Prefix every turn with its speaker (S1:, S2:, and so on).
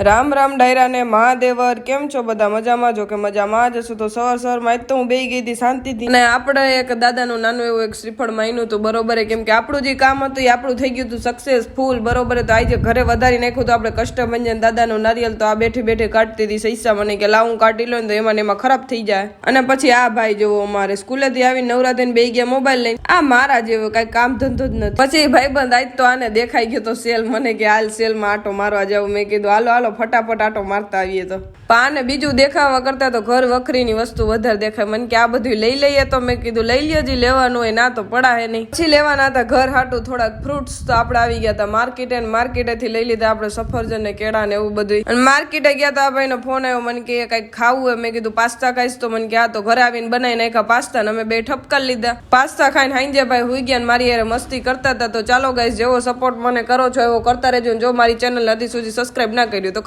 S1: રામ રામ ડાયરા ને મહાદેવર કેમ છો બધા મજામાં જો કે મજામાં જ હશો તો સવારમાં આજ તો હું બેહી ગઈ હતી શાંતિથી અને આપણે એક દાદાનું નાનું એવું એક શ્રીફળ માન્યું હતું બરોબર કેમ કે આપણું જે કામ હતું એ આપણું થઈ ગયું હતું સક્સેસફુલ બરોબર તો આજે ઘરે વધારી નાખ્યું તો આપણે કષ્ટભંજન દાદાનું નારિયેલ તો આ બેઠી બેઠી કાઢતી હતી સૈસા મને કે લાવું કાઢી લો ને તો એમાં ખરાબ થઈ જાય અને પછી આ ભાઈ જોવો અમારે સ્કૂલેથી આવી નવરા થઈને બેહી ગયા મોબાઈલ લઈને આ મારા જેવો કઈ કામ ધંધો જ નથી પછી ભાઈબંધ આજ તો આને દેખાઈ ગયો તો સેલ મને કે હાલ સેલમાં આટો મારવા જાવ મેં કીધું હાલો હાલો ફટાફટ આટો મારતા આવીએ તો પાને બીજું દેખાવા કરતા તો ઘર વખરીની વસ્તુ વધારે દેખાય મને કે આ બધું લઈ લઈએ તો મેં કીધું લઈ લ્યો જી લેવાનું હોય ના તો પડાય નહીં પછી લેવાના હતા ઘર હાટું થોડાક ફ્રૂટ્સ તો આપણે આવી ગયા હતા માર્કેટેથી લઈ લીધા આપણે સફરજન ને કેળા ને એવું બધું અને માર્કેટે ગયા હતા ભાઈ નો ફોન આવ્યો મને કે કઈક ખાવું હોય મેં કીધું પાસ્તા ખાઈશ તો મને કે આ તો ઘરે આવીને બનાવી નાખ્યા પાસ્તા ને અમે બે ઠપકા લીધા પાસ્તા ખાઈને હાંજે ભાઈ હુઈ ગયા મારી યાર મસ્તી કરતા હતા તો ચાલો ગાઈસ જેવો સપોર્ટ મને કરો છો એવો કરતા રહેજો જો મારી ચેનલ હજી સુધી સબસ્ક્રાઇબ ના કર્યું તો